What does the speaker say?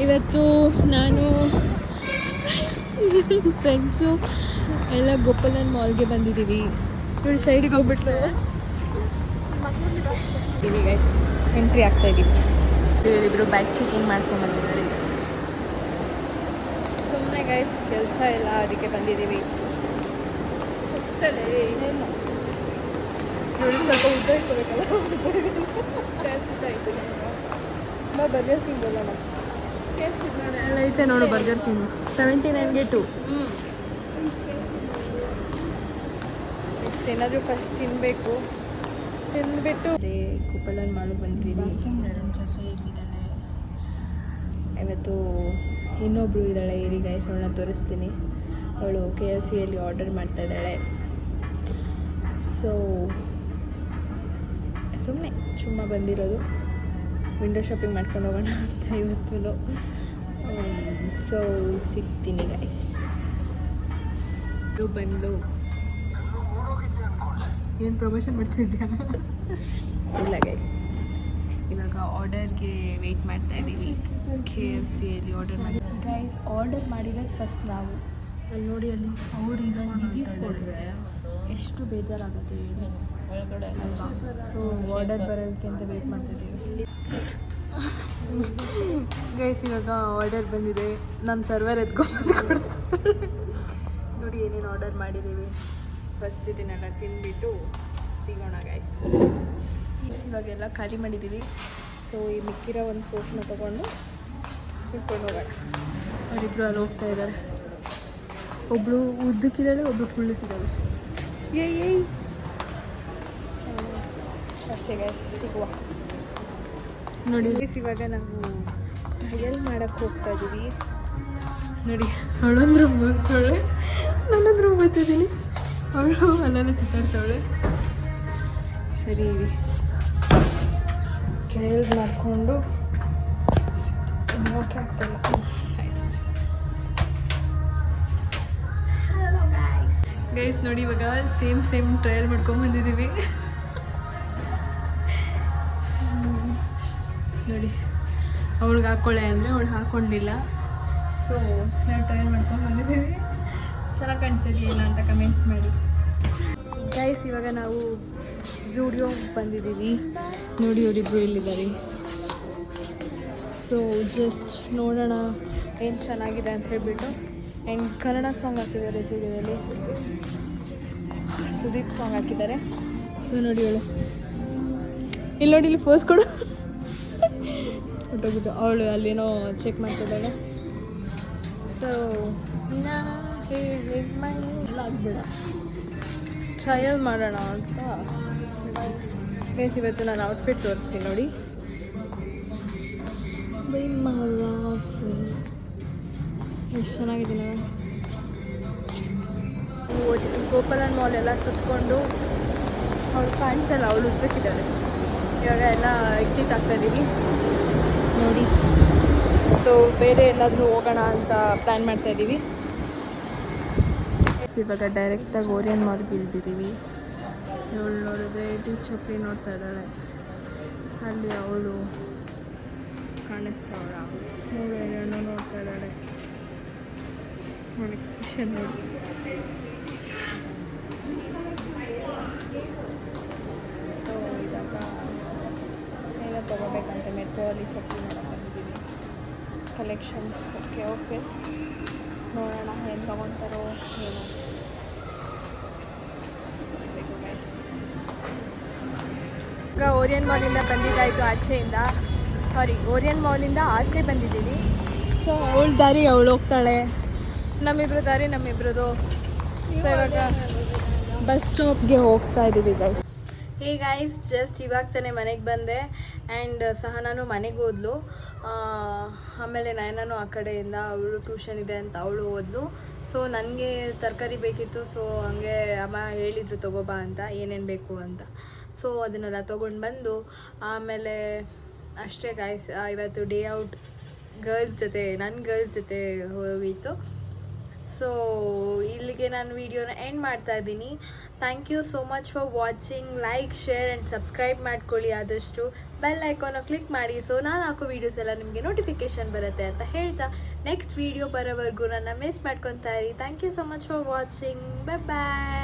ಇವತ್ತು ನಾನು ಫ್ರೆಂಡ್ಸು ಎಲ್ಲ ಗೋಪಾಲನ್ ಮಾಲ್ಗೆ ಬಂದಿದ್ದೀವಿ. ಇವಳು ಸೈಡಿಗೆ ಹೋಗ್ಬಿಟ್ಟು ಗೈಸ್ ಎಂಟ್ರಿ ಆಗ್ತಾ ಇದ್ದೀವಿ. ಇವರಿಬ್ಬರು ಬ್ಯಾಗ್ ಚೆಕಿಂಗ್ ಮಾಡ್ಕೊಂಡು ಬಂದಿದ್ದಾರೆ. ಸುಮ್ಮನೆ ಗೈಸ್ ಕೆಲಸ ಇಲ್ಲ, ಅದಕ್ಕೆ ಬಂದಿದ್ದೀವಿ. ನೋಡಿ ಸ್ವಲ್ಪ ಉದ್ದ ಇಟ್ಕೋಬೇಕಲ್ಲ, ಬರ್ಗರ್ ಕಿಂಗ್ ಅಲ್ಲ ಎಲ್ಲ ಐತೆ ನೋಡು. ಬರ್ಗರ್ ಕಿಂಗ್ 79ಗೆ 2. ಏನಾದರೂ ಫಸ್ಟ್ ತಿನ್ನಬೇಕು, ತಿಂದ್ಬಿಟ್ಟು ಗೋಪಾಲನ್ ಮಾಲ್ಗೆ ಬಂದಿದ್ದೀವಿ. ನನ್ನ ಜೊತೆ ಇಲ್ಲಿದ್ದಾಳೆ ಇವತ್ತು. ಇನ್ನೊಬ್ಳು ಇದ್ದಾಳೆ ಇಲ್ಲಿ ಗೈಸ್, ಅವಳನ್ನ ತೋರಿಸ್ತೀನಿ. ಅವಳು KFCಯಲ್ಲಿ ಆರ್ಡರ್ ಮಾಡ್ತಾ ಇದ್ದಾಳೆ. ಸೊ ಸುಮ್ಮನೆ ಬಂದಿರೋದು, ವಿಂಡೋ ಶಾಪಿಂಗ್ ಮಾಡ್ಕೊಂಡು ಹೋಗೋಣ ಅಂತ ಇವತ್ತು. ಸೊ ಸಿಗ್ತೀನಿ ಗೈಸ್. ಬಂದು ಏನು ಪ್ರಮೋಷನ್ ಮಾಡ್ತಾಯಿದ್ಯಾ? ಇಲ್ಲ ಗೈಸ್, ಇವಾಗ ಆರ್ಡರ್ಗೆ ವೆಯ್ಟ್ ಮಾಡ್ತಾ ಇದ್ದೀವಿ. KFCಯಲ್ಲಿ ಆರ್ಡರ್ ಮಾಡಿ ಗೈಸ್. ಆರ್ಡರ್ ಮಾಡಿರೋದು ಫಸ್ಟ್ ನಾವು. ಅಲ್ಲಿ ನೋಡಿ, ಅಲ್ಲಿ ಅವ್ರು ಈಸ್ಕೊಂಡಿದ್ದಾರೆ. ಎಷ್ಟು ಬೇಜಾರಾಗುತ್ತೆ ಹೇಳಿ ಒಳಗಡೆ ಅಲ್ವಾ? ಸೊ ಆರ್ಡರ್ ಬರೋದಕ್ಕೆ ಅಂತ ವೆಯ್ಟ್ ಮಾಡ್ತಾಯಿದ್ದೀವಿ ಗೈಸ್. ಇವಾಗ ಆರ್ಡರ್ ಬಂದಿದೆ, ನಮ್ಮ ಸರ್ವರ್ ಎತ್ಕೊಂಡು ಕೊಡ್ತಾರೆ. ನೋಡಿ ಏನೇನು ಆರ್ಡರ್ ಮಾಡಿದ್ದೀವಿ. ಫಸ್ಟ್ ಇದನ್ನೆಲ್ಲ ತಿಂದ್ಬಿಟ್ಟು ಸಿಗೋಣ ಗೈಸ್. ಇವಾಗೆಲ್ಲ ಖಾಲಿ ಮಾಡಿದ್ದೀವಿ. ಸೊ ಈ ಮಿಕ್ಕಿರೋ ಒಂದು ಕೋಟ್ನ ತೊಗೊಂಡು ಇಟ್ಕೊಂಡು ಹೋಗೋಣ. ಅವರಿಬ್ಬರು ಅಲ್ಲಿ ಹೋಗ್ತಾ ಇದ್ದಾರೆ. ಒಬ್ಬಳು ಉದ್ದಕ್ಕಿದ್ದಾಳೆ, ಒಬ್ಬಳು ಕುಳ್ಳಕ್ಕಿದ್ದಾಳೆ. ಏಯ್ ಅಷ್ಟೇ ಗೈಸ್, ಸಿಗುವ ನೋಡಿ. ಇವಾಗ ನಾವು ಟ್ರಯಲ್ ಮಾಡೋಕ್ಕೆ ಹೋಗ್ತಾ ಇದ್ದೀವಿ. ನೋಡಿ ಅವಳೊಂದು ಬರ್ತಾಳೆ, ನಾನೊಂದು ಬರ್ತಿದ್ದೀನಿ. ಅವಳು ಅಲ್ಲೆಲ್ಲ ಸುತ್ತಾಡ್ತಾವಳೆ. ಸರಿ ಟ್ರಯಲ್ ಮಾಡಿಕೊಂಡು ನೋಡೋಕ್ಕೆ ಆಗ್ತಾಯಿಲ್ಲ. ಆಯಿತು ಗೈಸ್. ನೋಡಿ ಇವಾಗ ಸೇಮ್ ಟ್ರಯಲ್ ಮಾಡ್ಕೊಂಡ್ಬಂದಿದ್ದೀವಿ. ನೋಡಿ ಅವಳಿಗೆ ಹಾಕ್ಕೊಳ್ಳೆ ಅಂದರೆ ಅವಳು ಹಾಕ್ಕೊಂಡಿಲ್ಲ. ಸೊ ನಾವು ಟ್ರಯಲ್ ಮಾಡ್ಕೊಂಡು ಬಂದಿದ್ದೀವಿ. ಚೆನ್ನಾಗಿ ಕಾಣಿಸಿದೆಯಲ್ಲ ಅಂತ ಕಮೆಂಟ್ ಮಾಡಿ ಗೈಸ್. ಇವಾಗ ನಾವು ಝೂಡಿಯೋ ಬಂದಿದ್ದೀವಿ. ನೋಡಿ ಅವರಿಬ್ಬರು ಇಲ್ಲಿದ್ದಾರೆ. ಸೊ ಜಸ್ಟ್ ನೋಡೋಣ ಏನು ಚೆನ್ನಾಗಿದೆ ಅಂತ ಹೇಳಿಬಿಟ್ಟು. ಆ್ಯಂಡ್ ಕನ್ನಡ ಸಾಂಗ್ ಹಾಕಿದ್ದಾರೆ ಝೂಡಿಯೋದಲ್ಲಿ, ಸುದೀಪ್ ಸಾಂಗ್ ಹಾಕಿದ್ದಾರೆ. ಸೊ ನೋಡಿ ಅವಳು ಇಲ್ಲಿ ನೋಡಿ, ಇಲ್ಲಿ ಪೋಸ್ ಕೊಡು. ಹೊಟ್ಟೋಗಿದ್ದು ಅವಳು ಅಲ್ಲೇನೋ ಚೆಕ್ ಮಾಡ್ತಿದ್ದಾಳೆ. ಸೊ ಆಗ್ಬೇಡ, ಟ್ರಯಲ್ ಮಾಡೋಣ ಅಂತ ಗೈಸ್. ಇವತ್ತು ನಾನು ಔಟ್ಫಿಟ್ ತೋರಿಸ್ತೀನಿ ನೋಡಿ. ಎಷ್ಟು ಚೆನ್ನಾಗಿದ್ದೀನಿ. ಗೋಪಾಲನ್ ಮಾಲ್ ಎಲ್ಲ ಸುತ್ಕೊಂಡು ಅವಳು ಕಾಣಿಸಲ್ಲ, ಅವಳು ಉದ್ದಕ್ಕಿದ್ದಾಳೆ. ಇವಾಗ ಎಲ್ಲ ಎಕ್ಸಿಟ್ ಆಗ್ತಾಯಿದ್ದೀವಿ ನೋಡಿ. ಸೊ ಬೇರೆ ಎಲ್ಲಾದರೂ ಹೋಗೋಣ ಅಂತ ಪ್ಲ್ಯಾನ್ ಮಾಡ್ತಾಯಿದ್ದೀವಿ. ಇವಾಗ ಡೈರೆಕ್ಟಾಗಿ ಓರಿಯನ್ ಮಾಲ್ಗೆ ಇಳಿದಿದ್ದೀವಿ. ಇವಳು ನೋಡಿದ್ರೆ ಚಪ್ಪಲಿ ನೋಡ್ತಾ ಇದ್ದಾಳೆ. ಅಲ್ಲಿ ಅವಳು ಕಾಣಿಸ್ತಾವಳ, ಅವಳು ಏನೋ ನೋಡ್ತಾ ಇದ್ದಾಳೆ ನೋಡಿ. ಖುಷಿ ನೋಡಿ. ಸೊ ಇವಾಗ ಏನೋ ತೊಗೋಬೇಕಂತ ಮೆಟ್ರೋ ಅಲ್ಲಿ ಚಪ್ಪಲಿ ನೋಡೋಕೆ ಬಂದಿದ್ದೀವಿ. ಕಲೆಕ್ಷನ್ಸ್ ಓಕೆ ನೋಡೋಣ ಏನು ತೊಗೊತಾರೋ ಏನು. ಈಗ ಓರಿಯನ್ ಮಾಲಿಂದ ಬಂದಿದ್ದಾಯಿತು, ಓರಿಯನ್ ಮಾಲಿಂದ ಆಚೆ ಬಂದಿದ್ದೀವಿ. ಸೊ ಅವಳ ದಾರಿ ಅವಳು ಹೋಗ್ತಾಳೆ, ನಮ್ಮಿಬ್ರು ದಾರಿ ನಮ್ಮಿಬ್ರದ್ದು. ಸೊ ಇವಾಗ ಬಸ್ ಸ್ಟಾಪ್ಗೆ ಹೋಗ್ತಾ ಇದ್ದೀವಿ ಗೈಸ್. ಹೇ ಗೈಸ್, ಜಸ್ಟ್ ಇವಾಗ ತಾನೇ ಮನೆಗೆ ಬಂದೆ. ಆ್ಯಂಡ್ ಸಹನಾನು ಮನೆಗೆ ಹೋದ್ಲು. ಆಮೇಲೆ ನಯನನು ಆ ಕಡೆಯಿಂದ ಅವಳು ಟ್ಯೂಷನ್ ಇದೆ ಅಂತ ಅವಳು ಹೋದ್ಲು. ಸೊ ನನಗೆ ತರಕಾರಿ ಬೇಕಿತ್ತು. ಸೊ ಹಂಗೆ ಅಮ್ಮ ಹೇಳಿದರು ತೊಗೋಬಾ ಅಂತ, ಏನೇನು ಬೇಕು ಅಂತ. ಸೊ ಅದನ್ನೆಲ್ಲ ತೊಗೊಂಡು ಬಂದು ಆಮೇಲೆ ಅಷ್ಟೇ ಗೈಸ್. ಇವತ್ತು ಡೇ ಔಟ್ ನನ್ನ ಗರ್ಲ್ಸ್ ಜೊತೆ ಹೋಗಿತ್ತು. ಸೊ ಇಲ್ಲಿಗೆ ನಾನು ವೀಡಿಯೋನ ಎಂಡ್ ಮಾಡ್ತಾ ಇದ್ದೀನಿ. Thank you so much for watching. Like, share and subscribe ಮಾಡ್ಕೊಳ್ಳಿ. ಆದಷ್ಟು ಬೆಲ್ ಐಕಾನ ಕ್ಲಿಕ್ ಮಾಡಿ, ಸೊ ನಾನು ಹಾಕೋ ವೀಡಿಯೋಸ್ ಎಲ್ಲ ನಿಮಗೆ ನೋಟಿಫಿಕೇಷನ್ ಬರುತ್ತೆ ಅಂತ ಹೇಳ್ತಾ ನೆಕ್ಸ್ಟ್ ವೀಡಿಯೋ ಬರೋವರೆಗೂ ನನ್ನ ಮಿಸ್ ಮಾಡ್ಕೊತಾ ಇರಿ. Thank you so much for watching. Bye.